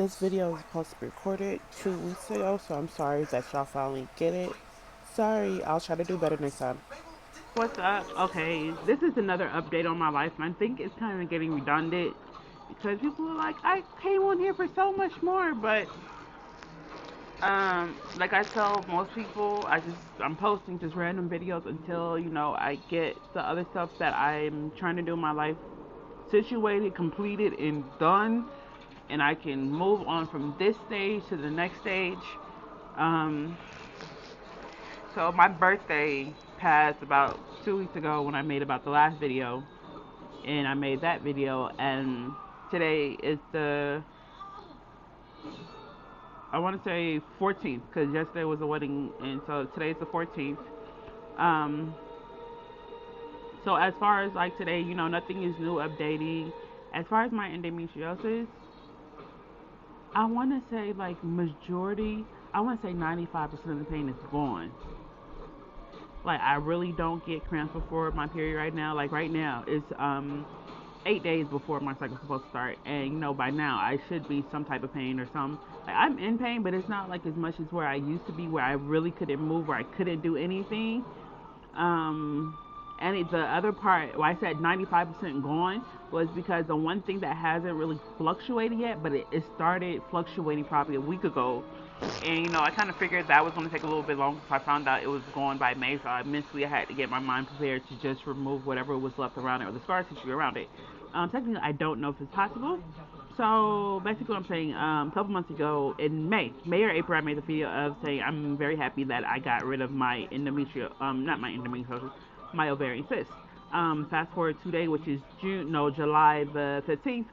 This video is supposed to be recorded 2 weeks ago, so I'm sorry that y'all finally get it. Sorry, I'll try to do better next time. What's up? Okay, this is another update on my life, and I think it's kind of getting redundant because people are like, I came on here for so much more, but like I tell most people, I'm posting just random videos until I get the other stuff that I'm trying to do in my life situated, completed, and done, and I can move on from this stage to the next stage. Um, so my birthday passed about 2 weeks ago when I made about the last video, and I made that video, and today is the, I want to say 14th, because yesterday was a wedding, and so today's the 14th. Um, so as far as like today, nothing is new updating. As far as my endometriosis, I want to say like majority, I want to say 95% of the pain is gone. Like I really don't get cramps before my period right now. Like right now, it's 8 days before my cycle's supposed to start, and by now I should be some type of pain or some. Like I'm in pain, but it's not like as much as where I used to be, where I really couldn't move, where I couldn't do anything. Um, the other part, why I said 95% gone, was because the one thing that hasn't really fluctuated yet, but it started fluctuating probably a week ago. And I kind of figured that was going to take a little bit longer, so I found out it was gone by May. So I mentally had to get my mind prepared to just remove whatever was left around it, or the scar tissue around it. Technically, I don't know if it's possible. So basically, what I'm saying, a couple months ago in May or April, I made a video of saying I'm very happy that I got rid of my not my endometriosis, my ovarian cyst. Fast forward today, which is July the 15th.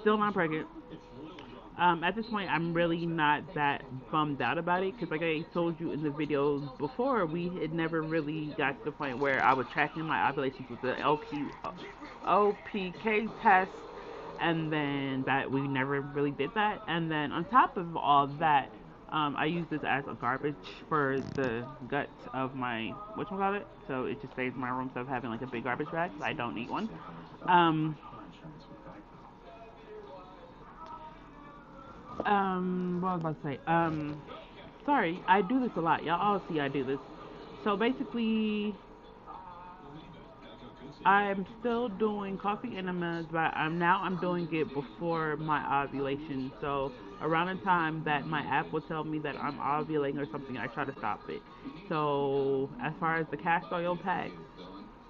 Still not pregnant. At this point, I'm really not that bummed out about it because, like I told you in the videos before, we had never really got to the point where I was tracking my ovulations with the OPK test, and then that we never really did that. And then on top of all that, I use this as a garbage for the guts of my whatchamacallit. So it just saves my room instead of having like a big garbage bag. I don't need one. Um, what was I about to say? Sorry, I do this a lot. Y'all all see I do this. So basically, I'm still doing coffee enemas, but I'm doing it before my ovulation. So around the time that my app will tell me that I'm ovulating or something, I try to stop it. So as far as the castor oil packs,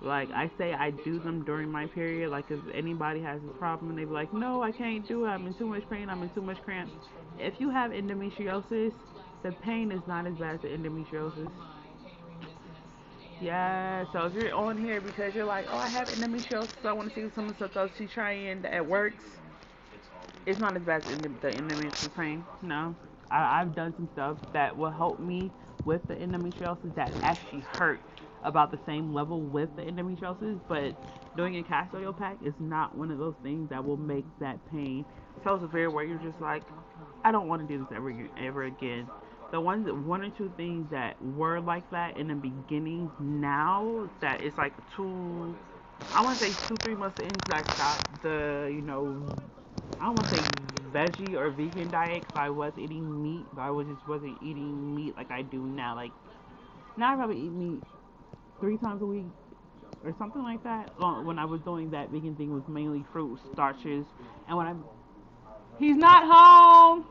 like I say, I do them during my period. Like if anybody has this problem and they be like, no, I can't do it. I'm in too much pain. I'm in too much cramps. If you have endometriosis, the pain is not as bad as the endometriosis. Yeah, so if you're on here because you're like, oh, I have endometriosis, so I want to see some of the stuff she's trying that works, it's not as bad as the endometriosis pain. No, I've done some stuff that will help me with the endometriosis that actually hurt about the same level with the endometriosis, but doing a castor oil pack is not one of those things that will make that pain so severe where you're just like, I don't want to do this ever again. The one or two things that were like that in the beginning, now that it's like I want to say 2, 3 months into I stopped the, I don't want to say veggie or vegan diet because I was eating meat, but just wasn't eating meat like I do now. Like now I probably eat meat 3 times a week or something like that. When I was doing that vegan thing, was mainly fruit starches, and he's not home.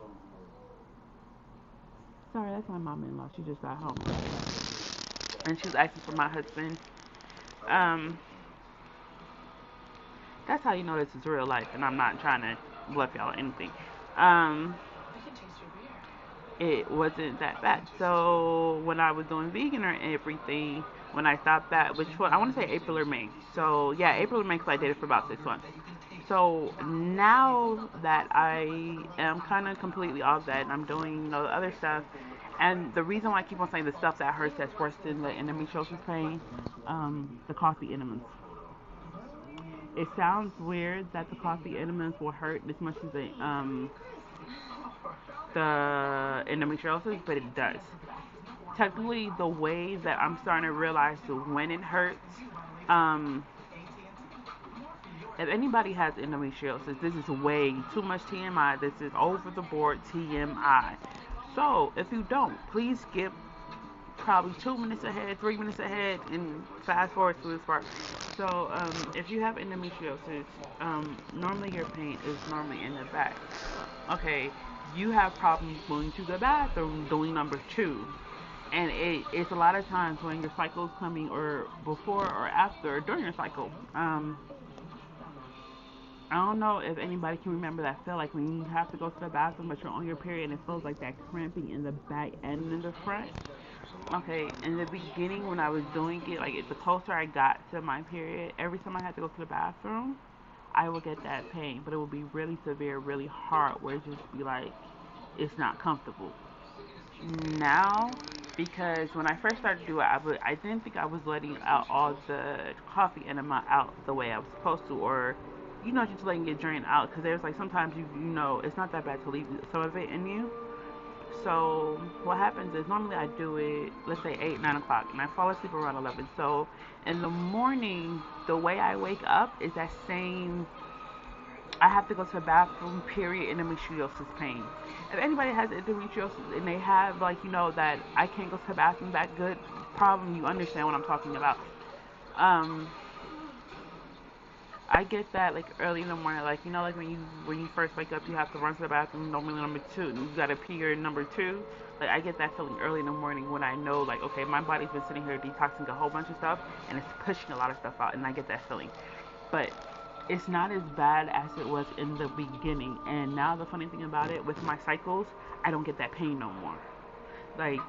Sorry, that's my mom-in-law. She just got home, and she's asking for my husband. Um, that's how you know this is real life, and I'm not trying to bluff y'all or anything. Um, it wasn't that bad. So when I was doing vegan or everything, when I stopped that, which one I want to say April or May. So yeah, April or May, because I did it for about 6 months. So now that I am kind of completely off that, and I'm doing the other stuff, and the reason why I keep on saying the stuff that hurts that's worse than the endometriosis pain, the coffee enemas. It sounds weird that the coffee enemas will hurt as much as the endometriosis, but it does. Technically, the way that I'm starting to realize when it hurts, um, If anybody has endometriosis, this is way too much TMI. This is over the board TMI. So if you don't, please skip probably 2 minutes ahead, 3 minutes ahead, and fast forward to this part. So if you have endometriosis, normally your pain is normally in the back. Okay, you have problems going to the bathroom doing number two. And it's a lot of times when your cycle is coming, or before or after or during your cycle. I don't know if anybody can remember that feel like when you have to go to the bathroom but you're on your period and it feels like that cramping in the back and in the front. Okay, in the beginning when I was doing it, like the closer I got to my period, every time I had to go to the bathroom, I would get that pain, but it would be really severe, really hard, where it just be like it's not comfortable. Now, because when I first started to do it, I didn't think I was letting out all the coffee enema out the way I was supposed to, or just letting it drain out. Because there's like sometimes it's not that bad to leave some of it in you. So what happens is normally I do it, let's say 8, 9 o'clock, and I fall asleep around 11. So in the morning, the way I wake up is that same. I have to go to the bathroom, period, endometriosis pain. If anybody has endometriosis and they have that I can't go to the bathroom that good problem, you understand what I'm talking about. Um, I get that like early in the morning, like like when you first wake up, you have to run to the bathroom. Normally number two, and you gotta pee your number two. Like I get that feeling early in the morning when I know like okay, my body's been sitting here detoxing a whole bunch of stuff, and it's pushing a lot of stuff out, and I get that feeling. But it's not as bad as it was in the beginning. And now the funny thing about it, with my cycles, I don't get that pain no more. Like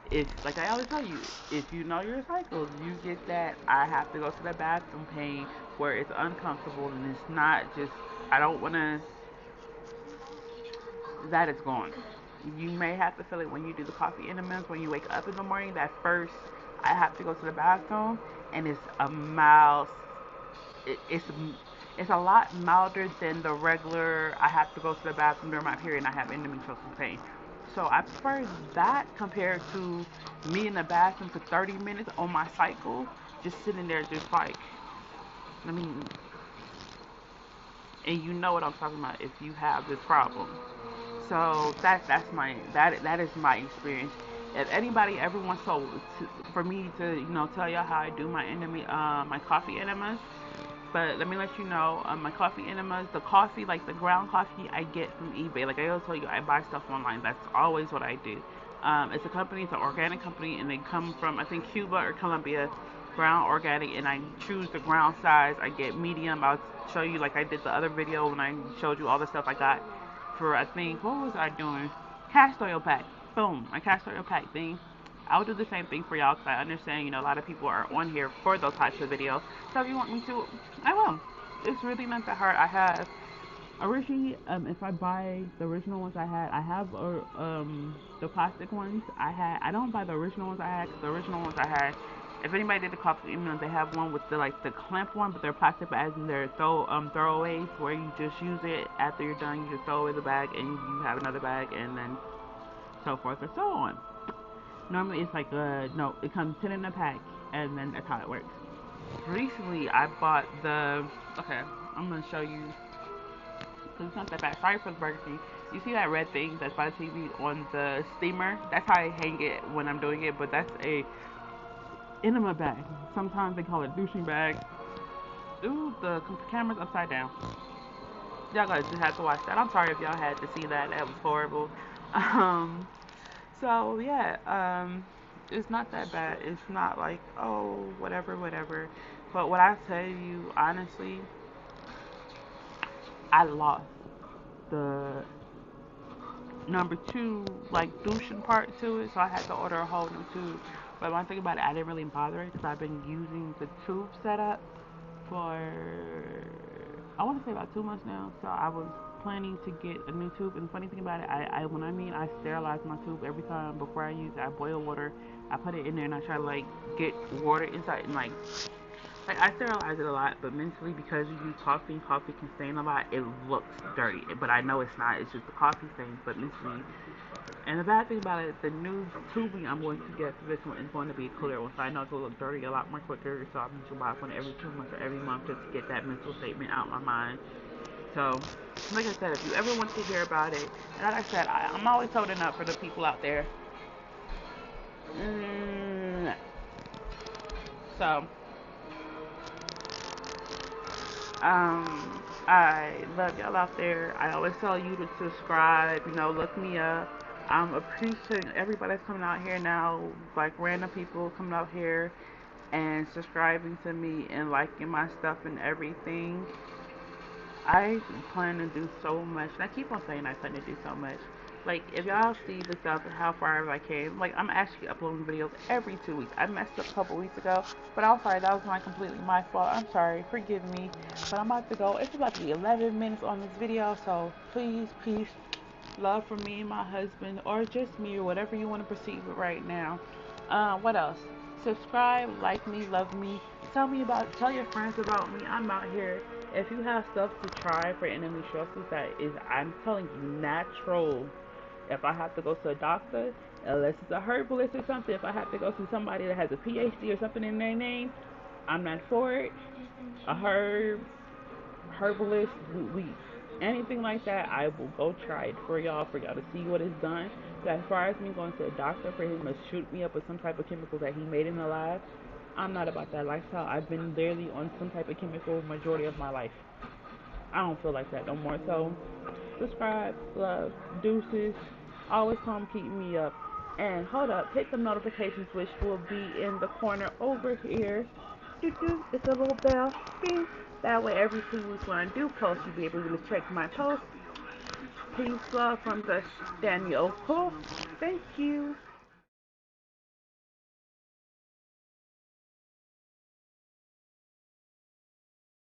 if like I always tell you, if you know your cycles, you get that I have to go to the bathroom pain where it's uncomfortable and it's not just I don't wanna that is gone. You may have to feel it when you do the coffee enema when you wake up in the morning. That first I have to go to the bathroom and it's a mild it's a lot milder than the regular I have to go to the bathroom during my period and I have endometriosis pain. So I prefer that compared to me in the bathroom for 30 minutes on my cycle, just sitting there just like, I mean, and you know what I'm talking about if you have this problem. So that is my experience. If anybody ever wants for me to tell y'all how I do my coffee enemas, but let me let you know, my coffee enemas, the coffee, like the ground coffee I get from eBay. Like I always tell you, I buy stuff online. That's always what I do. It's a company, it's an organic company, and they come from, I think, Cuba or Colombia, ground organic, and I choose the ground size. I get medium. I'll show you, like I did the other video when I showed you all the stuff I got for, I think, what was I doing? Castor oil pack. Boom, a castor oil pack thing. I'll do the same thing for y'all because I understand, a lot of people are on here for those types of videos. So if you want me to, I will. It's really not that hard. I have originally, if I buy the original ones I have the plastic ones I don't buy the original ones I had because the original ones I had. If anybody did the coffee, they have one with the clamp one, but they're plastic bags and they're throwaways where you just use it after you're done. You just throw away the bag and you have another bag and then so forth and so on. Normally it's like no, it comes 10 in a pack and then that's how it works. Recently I bought okay, I'm gonna show you because it's not that bad. Sorry for the Burger King. You see that red thing that's by the TV on the steamer? That's how I hang it when I'm doing it, but that's a enema bag. Sometimes they call it douching bag. Ooh, the camera's upside down. Y'all guys just have to watch that. I'm sorry if y'all had to see that. That was horrible. Um, so yeah, it's not that bad. It's not like oh whatever, whatever. But what I tell you honestly, I lost the number two like douching part to it, so I had to order a whole new tube. But one thing about it, I didn't really bother it because I've been using the tube setup for I want to say about 2 months now. So I was planning to get a new tube. And the funny thing about it, I sterilize my tube every time before I use it. I boil water, I put it in there, and I try to like get water inside and like I sterilize it a lot, but mentally because you use coffee can stain a lot. It looks dirty, but I know it's not. It's just the coffee stains. But mentally, And the bad thing about it, the new tubing I'm going to get for this one is going to be a clear one, so I know it's going to look dirty a lot more quicker. So I'm going to buy one every 2 months or every month just to get that mental statement out of my mind. So, like I said, if you ever want to hear about it, and like I said, I'm always holding up for the people out there. Mm, so, I love y'all out there. I always tell you to subscribe, look me up. I'm appreciating everybody that's coming out here now, like random people coming out here and subscribing to me and liking my stuff and everything. I plan to do so much, and I keep on saying I plan to do so much. Like, if y'all see the stuff and how far I came, like, I'm actually uploading videos every 2 weeks. I messed up a couple weeks ago, but I'm sorry, that was completely my fault. I'm sorry, forgive me. But I'm about to go. It's about to be 11 minutes on this video, so please, peace, love from me and my husband, or just me, or whatever you want to proceed with right now. What else? Subscribe, like me, love me. Tell your friends about me. I'm out here. If you have stuff to try for endometriosis that is, I'm telling you, natural. If I have to go to a doctor, unless it's a herbalist or something, if I have to go to somebody that has a PhD or something in their name, I'm not for it. A herbalist, we anything like that, I will go try it for y'all to see what it's done. But as far as me going to a doctor for him to shoot me up with some type of chemical that he made in the lab, I'm not about that lifestyle. I've been literally on some type of chemical majority of my life. I don't feel like that no more. So subscribe, love, deuces. Always come keep me up. And hold up, hit the notifications which will be in the corner over here. It's a little bell. Bing. That way every 2 weeks when I do post, you'll be able to check my post. Peace, love from the Daniel Cole. Thank you.